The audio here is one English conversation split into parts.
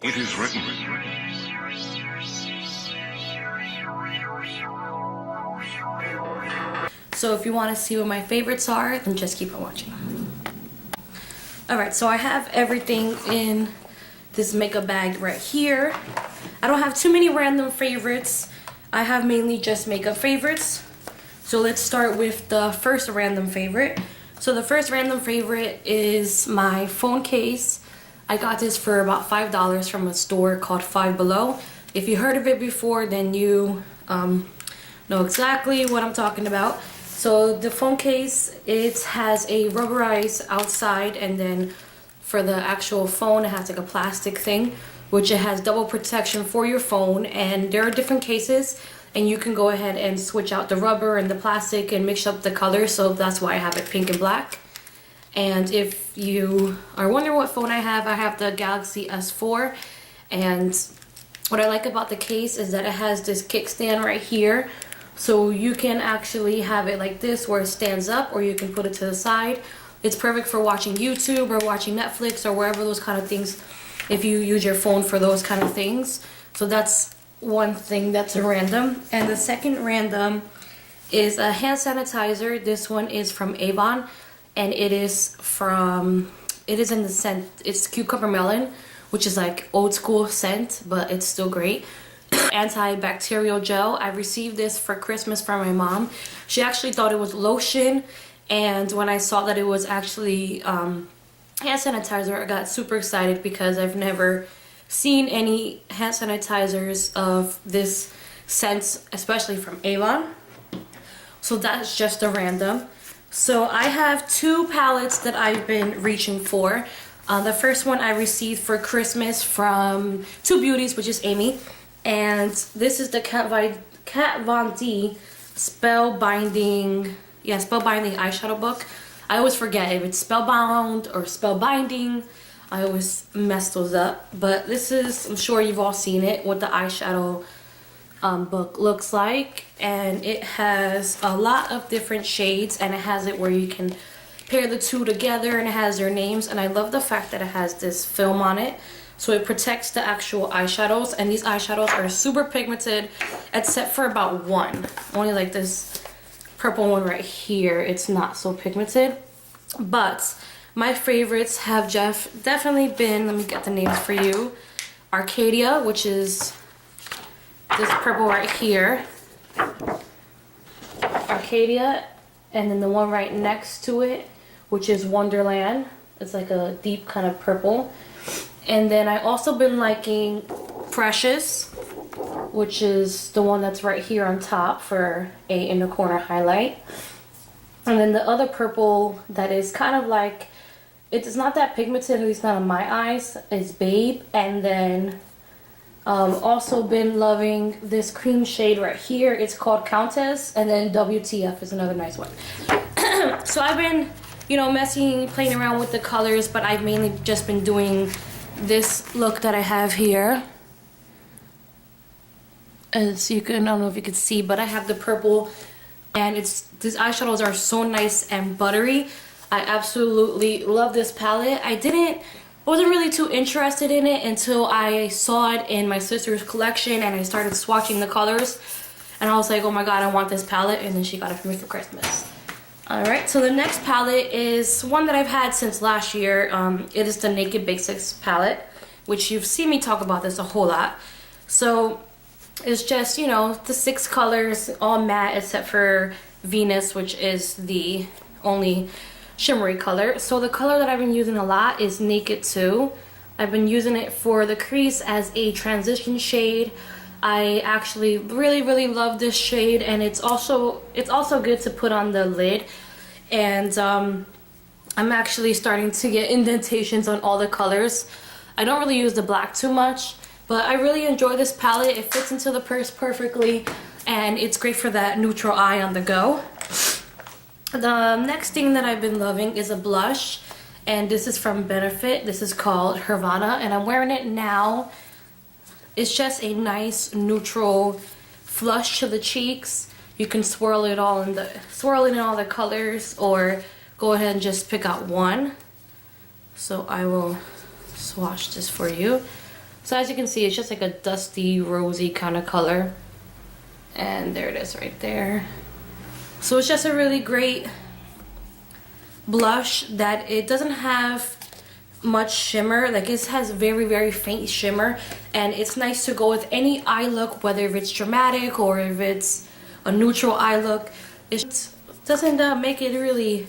It is written. So if you want to see what my favorites are, then just keep on watching. Alright, so I have everything in this makeup bag right here. I don't have too many random favorites. I have mainly just makeup favorites. So let's start with the first random favorite. So the first random favorite is my phone case. I got this for about $5 from a store called Five Below. If you heard of it before, then you know exactly what I'm talking about. So the phone case, it has a rubberized outside, and then for the actual phone it has like a plastic thing, which it has double protection for your phone. And there are different cases, and you can go ahead and switch out the rubber and the plastic and mix up the colors. So that's why I have it pink and black. And if you are wondering what phone I have the Galaxy S4. And what I like about the case is that it has this kickstand right here. So you can actually have it like this where it stands up, or you can put it to the side. It's perfect for watching YouTube or watching Netflix or wherever, those kind of things, if you use your phone for those kind of things. So that's one thing that's random. And the second random is a hand sanitizer. This one is from Avon, and it is in the scent, it's cucumber melon, which is like old school scent, but it's still great. Antibacterial gel. I received this for Christmas from my mom. She actually thought it was lotion, and when I saw that it was actually hand sanitizer, I got super excited because I've never seen any hand sanitizers of this scent, especially from Avon. So that's just a random. So I have two palettes that I've been reaching for. The first one I received for Christmas from Two Beauties, which is Amy. And this is the Kat Von D spellbinding eyeshadow book. I always forget if it's spellbound or spellbinding. I always mess those up. But this is, I'm sure you've all seen it, what the eyeshadow book looks like. And it has a lot of different shades, and it has it where you can pair the two together, and it has their names. And I love the fact that it has this film on it. So it protects the actual eyeshadows, and these eyeshadows are super pigmented except for about one. Only like this purple one right here, it's not so pigmented. But my favorites have definitely been, let me get the names for you, Arcadia, which is this purple right here, Arcadia, and then the one right next to it, which is Wonderland. It's like a deep kind of purple. And then I also been liking Precious, which is the one that's right here on top for a inner corner highlight. And then the other purple that is kind of like, it's not that pigmented, at least not on my eyes, is Babe. And then also been loving this cream shade right here. It's called Countess. And then WTF is another nice one. So I've been, you know, playing around with the colors, but I've mainly just been doing this look that I have here. As you can, I don't know if you can see, but I have the purple, and these eyeshadows are so nice and buttery. I absolutely love this palette. I wasn't really too interested in it until I saw it in my sister's collection, and I started swatching the colors, and I was like, oh my god, I want this palette. And then she got it for me for Christmas. Alright, so the next palette is one that I've had since last year. It is the Naked Basics palette, which you've seen me talk about this a whole lot. So it's just, you know, the 6 colors, all matte except for Venus, which is the only shimmery color. So the color that I've been using a lot is Naked 2. I've been using it for the crease as a transition shade. I actually really love this shade, and it's also good to put on the lid. And I'm actually starting to get indentations on all the colors. I don't really use the black too much, but I really enjoy this palette. It fits into the purse perfectly, and it's great for that neutral eye on the go. The next thing that I've been loving is a blush, and this is from Benefit. This is called Hervana, and I'm wearing it now. It's just a nice neutral flush to the cheeks. You can swirl it in all the colors, or go ahead and just pick out one. So I will swatch this for you. So as you can see, it's just like a dusty, rosy kind of color. And there it is right there. So it's just a really great blush that it doesn't have much shimmer. Like, it has very faint shimmer, and it's nice to go with any eye look, whether if it's dramatic or if it's a neutral eye look. It doesn't make it really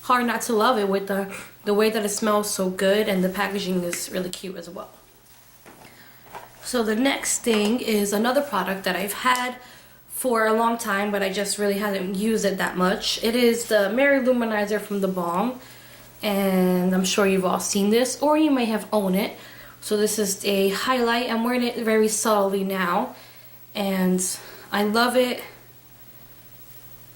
hard not to love it with the way that it smells so good, and the packaging is really cute as well. So the next thing is another product that I've had for a long time, but I just really haven't used it that much. It is the Mary Luminizer from The Balm, and I'm sure you've all seen this, or you may have owned it. So this is a highlight. I'm wearing it very subtly now, and I love it.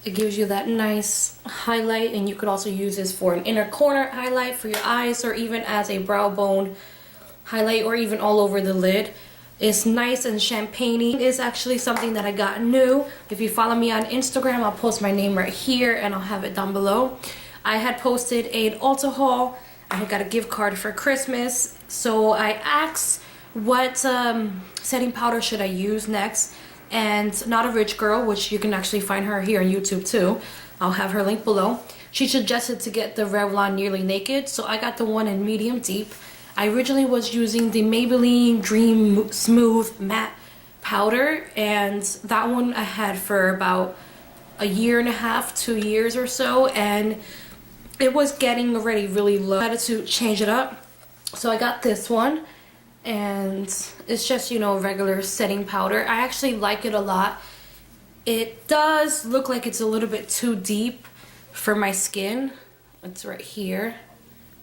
It gives you that nice highlight, and you could also use this for an inner corner highlight for your eyes, or even as a brow bone highlight, or even all over the lid. It's nice and champagne-y. It is actually something that I got new. If you follow me on Instagram, I'll post my name right here, and I'll have it down below. I had posted an Ulta haul. I had got a gift card for Christmas, so I asked what setting powder should I use next, and Not a Rich Girl, which you can actually find her here on YouTube too. I'll have her link below. She suggested to get the Revlon Nearly Naked, so I got the one in medium deep. I originally was using the Maybelline Dream Smooth Matte Powder, and that one I had for about a year and a half, 2 years or so, and it was getting already really low. I had to change it up, so I got this one, and it's just, you know, regular setting powder. I actually like it a lot. It does look like it's a little bit too deep for my skin. It's right here.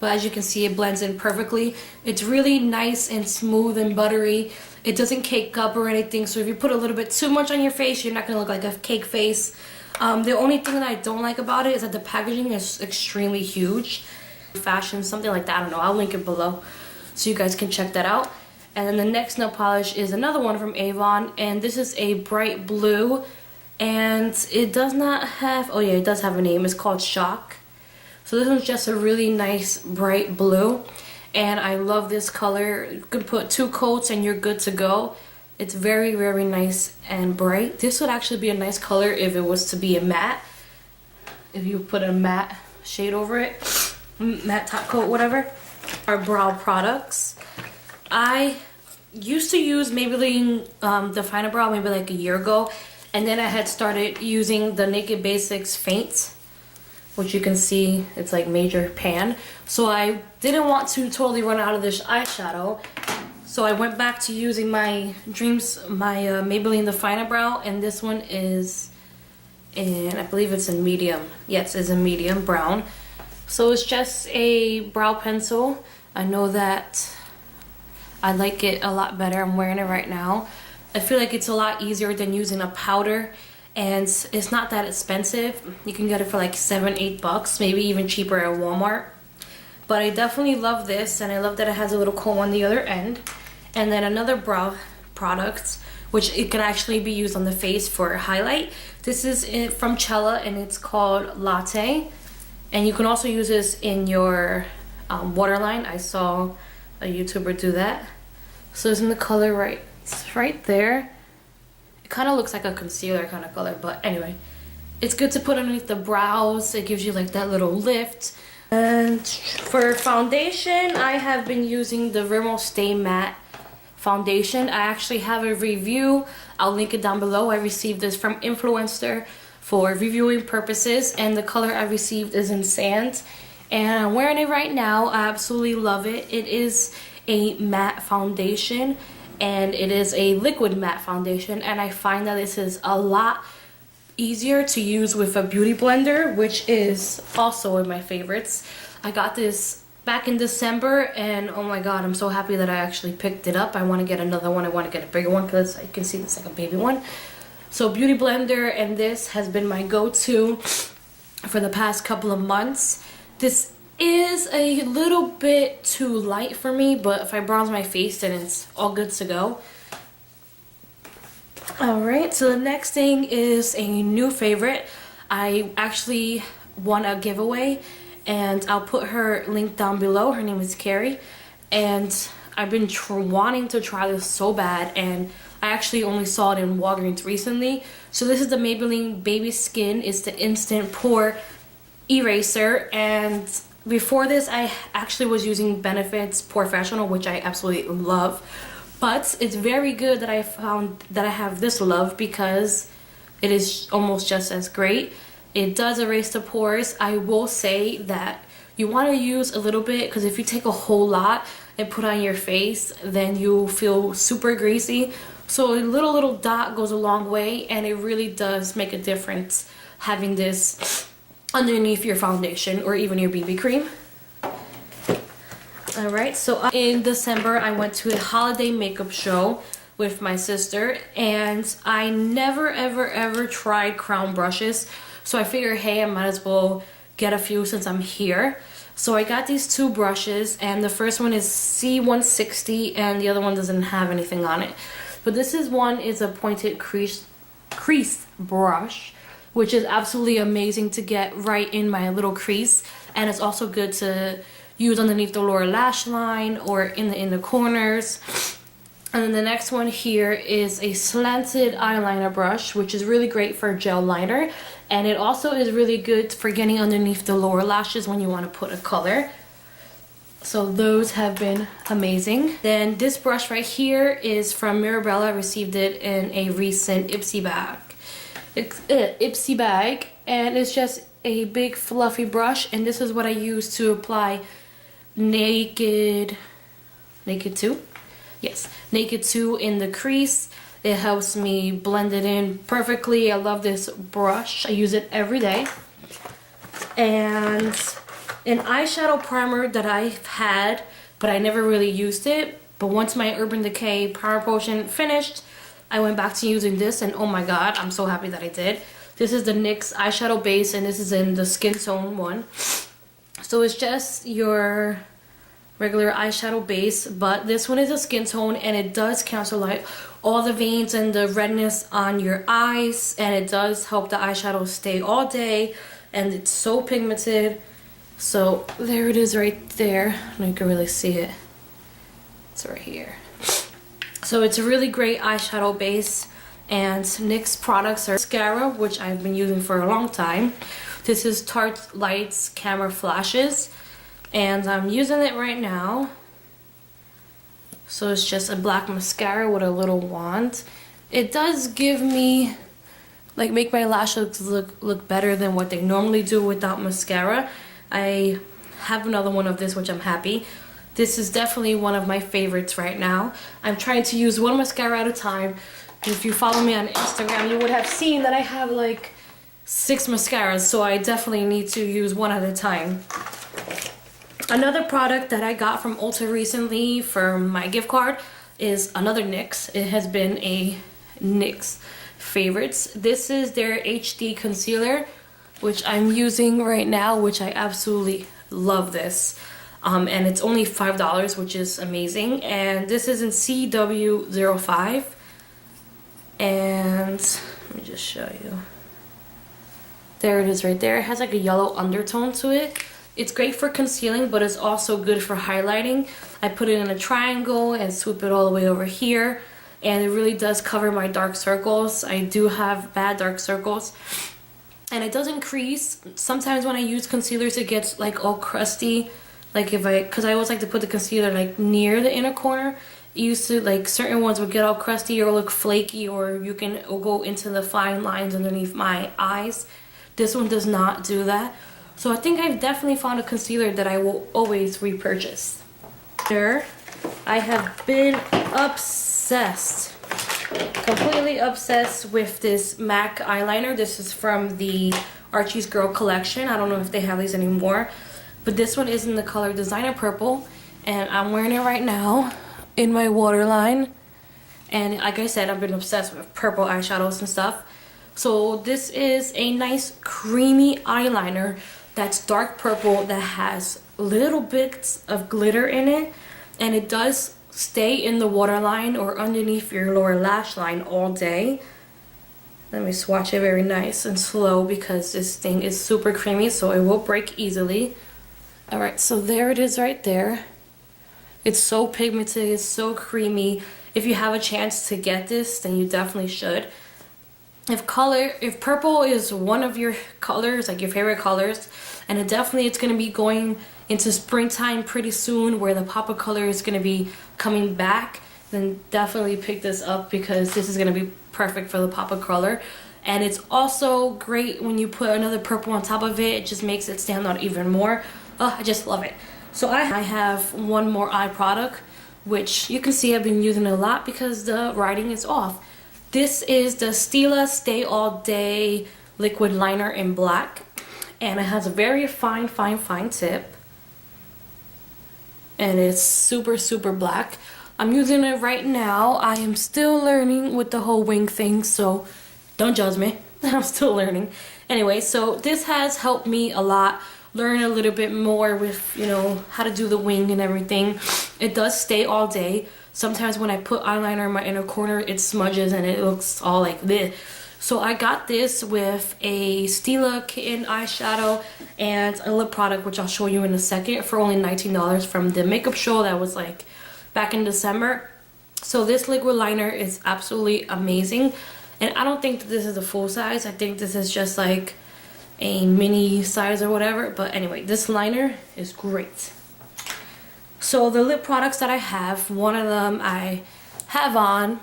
But as you can see, it blends in perfectly. It's really nice and smooth and buttery. It doesn't cake up or anything, so if you put a little bit too much on your face, you're not going to look like a cake face. The only thing that I don't like about it is that the packaging is extremely huge. Fashion, something like that, I don't know. I'll link it below so you guys can check that out. And then the next nail polish is another one from Avon, and this is a bright blue, and it does not have, oh yeah, it does have a name. It's called Shock. So this one's just a really nice bright blue, and I love this color. You could put 2 coats and you're good to go. It's very nice and bright. This would actually be a nice color if it was to be a matte. If you put a matte shade over it, matte top coat, whatever. Our brow products. I used to use Maybelline Definer Brow maybe like a year ago, and then I had started using the Naked Basics Faint, which you can see it's like major pan. So I didn't want to totally run out of this eyeshadow, so I went back to using my Maybelline Definer Brow, and this one is in, I believe it's in medium. Yes, it's in medium brown. So it's just a brow pencil. I know that I like it a lot better. I'm wearing it right now. I feel like it's a lot easier than using a powder, and it's not that expensive. You can get it for like $7-8, maybe even cheaper at Walmart. But I definitely love this, and I love that it has a little comb on the other end. And then another brow product, which it can actually be used on the face for highlight. This is from Cella, and it's called Latte. And you can also use this in your waterline. I saw a YouTuber do that. So it's in the color right there. It kind of looks like a concealer kind of color, but anyway, it's good to put underneath the brows. It gives you like that little lift. And for foundation, I have been using the Rimmel Stay Matte foundation. I actually have a review. I'll link it down below. I received this from Influencer for reviewing purposes, and the color I received is in Sand. And I'm wearing it right now. I absolutely love it. It is a matte foundation, and it is a liquid matte foundation, and I find that this is a lot easier to use with a beauty blender, which is also one of my favorites. I got this back in December, and oh my god, I'm so happy that I actually picked it up. I want to get another one. I want to get a bigger one because you can see it's like a baby one. So beauty blender and this has been my go-to for the past couple of months. This is a little bit too light for me, but if I bronze my face, then it's all good to go. Alright, so the next thing is a new favorite. I actually won a giveaway, and I'll put her link down below. Her name is Carrie, and I've been wanting to try this so bad, and I actually only saw it in Walgreens recently. So this is the Maybelline Baby Skin. It's the instant pore eraser, and before this I actually was using Benefit's Professional, which I absolutely love. But it's very good that I found that I have this love, because it is almost just as great. It does erase the pores. I will say that you want to use a little bit, because if you take a whole lot and put on your face, then you'll feel super greasy. So a little dot goes a long way, and it really does make a difference having this underneath your foundation or even your BB cream. Alright, so in December I went to a holiday makeup show with my sister, and I never ever tried crown brushes, so I figured, hey, I might as well get a few since I'm here. So I got these two brushes, and the first one is C160 and the other one doesn't have anything on it. But this one is a pointed crease brush, which is absolutely amazing to get right in my little crease, and it's also good to use underneath the lower lash line or in the corners. And then the next one here is a slanted eyeliner brush, which is really great for gel liner, and it also is really good for getting underneath the lower lashes when you want to put a color. So those have been amazing. Then this brush right here is from Mirabella. I received it in a recent Ipsy bag, and it's just a big fluffy brush, and this is what I use to apply Naked 2? Yes, Naked 2 in the crease. It helps me blend it in perfectly. I love this brush. I use it every day. And an eyeshadow primer that I've had, but I never really used it. But once my Urban Decay Primer Potion finished, I went back to using this, and oh my god, I'm so happy that I did. This is the NYX eyeshadow base, and this is in the Skin Tone one. So it's just your regular eyeshadow base, but this one is a skin tone, and it does cancel out all the veins and the redness on your eyes, and it does help the eyeshadow stay all day, and it's so pigmented. So there it is right there. You can really see it. It's right here. So it's a really great eyeshadow base, and NYX products are mascara, which I've been using for a long time. This is Tarte Lights Camera Flashes, and I'm using it right now. So it's just a black mascara with a little wand. It does give me, like, make my lashes look better than what they normally do without mascara. I have another one of this, which I'm happy. This is definitely one of my favorites right now. I'm trying to use one mascara at a time. If you follow me on Instagram, you would have seen that I have like 6 mascaras, so I definitely need to use one at a time. Another product that I got from Ulta recently for my gift card is another NYX. It has been a NYX favorites. This is their HD concealer, which I'm using right now, which I absolutely love this. And it's only $5, which is amazing. And this is in CW05. And let me just show you. There it is right there. It has like a yellow undertone to it. It's great for concealing, but it's also good for highlighting. I put it in a triangle and swoop it all the way over here, and it really does cover my dark circles. I do have bad dark circles, and it doesn't crease. Sometimes when I use concealers, it gets like all crusty, like because I always like to put the concealer like near the inner corner. It used to, like, certain ones would get all crusty or look flaky, or you can go into the fine lines underneath my eyes. This one does not do that. So I think I've definitely found a concealer that I will always repurchase. Here, I have been obsessed, completely obsessed with this MAC eyeliner. This is from the Archie's Girl collection. I don't know if they have these anymore, but this one is in the color Designer Purple, and I'm wearing it right now in my waterline. And like I said, I've been obsessed with purple eyeshadows and stuff. So this is a nice creamy eyeliner that's dark purple that has little bits of glitter in it, and it does stay in the waterline or underneath your lower lash line all day. Let me swatch it very nice and slow because this thing is super creamy, so it will break easily. Alright, so there it is right there. It's so pigmented, it's so creamy. If you have a chance to get this, then you definitely should. If purple is one of your colors, like your favorite colors, and it's gonna be going into springtime pretty soon where the pop of color is gonna be coming back, then definitely pick this up because this is gonna be perfect for the pop of color. And it's also great when you put another purple on top of it. It just makes it stand out even more. Oh, I just love it. So I have one more eye product, which you can see I've been using a lot because the writing is off. This is the Stila Stay All Day Liquid Liner in black. And it has a very fine tip. And it's super, super black. I'm using it right now. I am still learning with the whole wing thing, so don't judge me. I'm still learning. Anyway, so this has helped me a lot. Learn a little bit more with, you know, how to do the wing and everything. It does stay all day. Sometimes when I put eyeliner in my inner corner, it smudges and it looks all like this. So I got this with a Stila Kitten eyeshadow and a lip product, which I'll show you in a second, for only $19 from the makeup show that was like back in December. So this liquid liner is absolutely amazing. And I don't think that this is a full size. I think this is just like a mini size or whatever. But anyway, this liner is great. So the lip products that I have, one of them I have on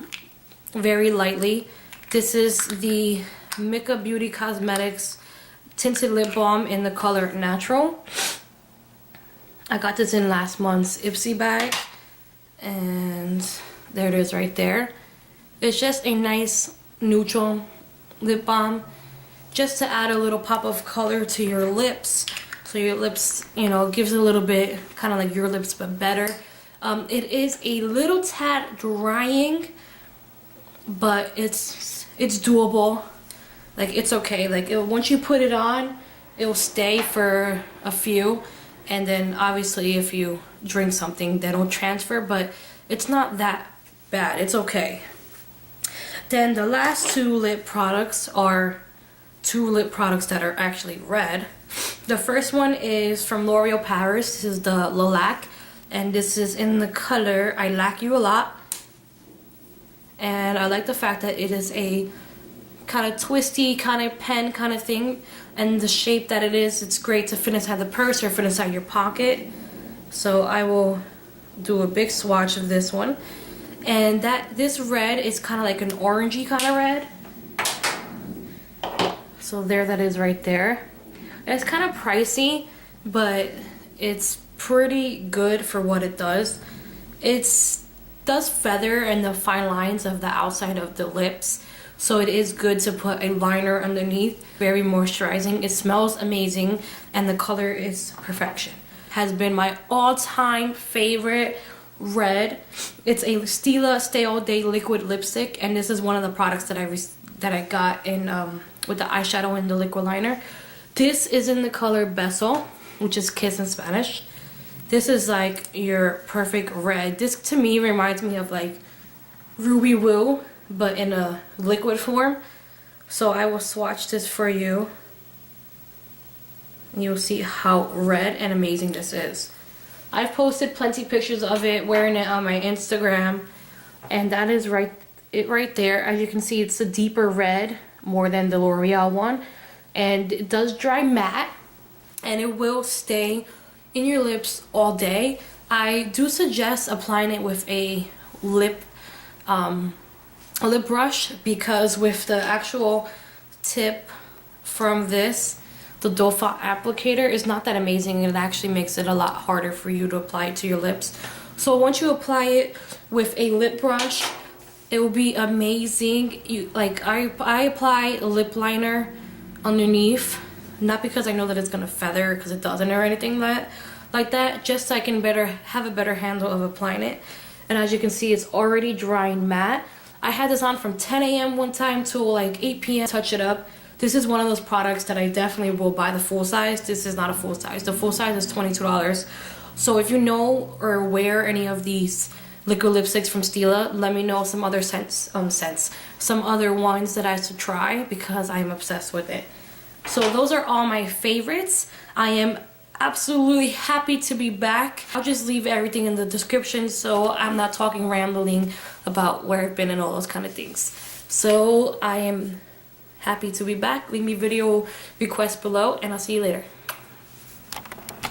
very lightly. This is the Mika Beauty Cosmetics Tinted Lip Balm in the color Natural. I got this in last month's Ipsy bag. And there it is right there. It's just a nice neutral lip balm just to add a little pop of color to your lips, so your lips, you know, gives a little bit kind of like your lips but better. It is a little tad drying, but it's doable. Like, it's okay. Like, once you put it on, it'll stay for a few, and then obviously if you drink something, that'll transfer, but it's not that bad. It's okay. Then the last two lip products are two lip products that are actually red. The first one is from L'Oreal Paris. This is the Lilac, and this is in the color I Lack You a Lot. And I like the fact that it is a kind of twisty kind of pen kind of thing, and the shape that it is, it's great to fit inside the purse or fit inside your pocket. So I will do a big swatch of this one. And this red is kind of like an orangey kind of red. So there that is right there. It's kind of pricey, but it's pretty good for what it does. It does feather in the fine lines of the outside of the lips. So it is good to put a liner underneath. Very moisturizing. It smells amazing, and the color is perfection. Has been my all-time favorite red. It's a Stila Stay All Day liquid lipstick, and this is one of the products that I got in with the eyeshadow and the liquid liner. This is in the color Beso, which is kiss in Spanish. This is like your perfect red. This to me reminds me of like Ruby Woo, but in a liquid form. So I will swatch this for you. You'll see how red and amazing this is. I've posted plenty pictures of it, wearing it on my Instagram, and that is right there. As you can see, it's a deeper red more than the L'Oreal one, and it does dry matte, and it will stay in your lips all day. I do suggest applying it with a lip brush, because with the actual tip from this, the doe foot applicator is not that amazing. It actually makes it a lot harder for you to apply it to your lips. So once you apply it with a lip brush, it will be amazing. I apply a lip liner underneath, not because I know that it's gonna feather, because it doesn't or anything like that, just so I can have a better handle of applying it. And as you can see, it's already drying matte. I had this on from 10 a.m. one time till like 8 p.m. touch it up. This is one of those products that I definitely will buy the full size. This is not a full size. The full size is $22. So if you know or wear any of these liquid lipsticks from Stila, let me know some other some other ones that I should try, because I'm obsessed with it. So those are all my favorites. I am absolutely happy to be back. I'll just leave everything in the description so I'm not talking rambling about where I've been and all those kind of things. So I am happy to be back. Leave me video requests below and I'll see you later.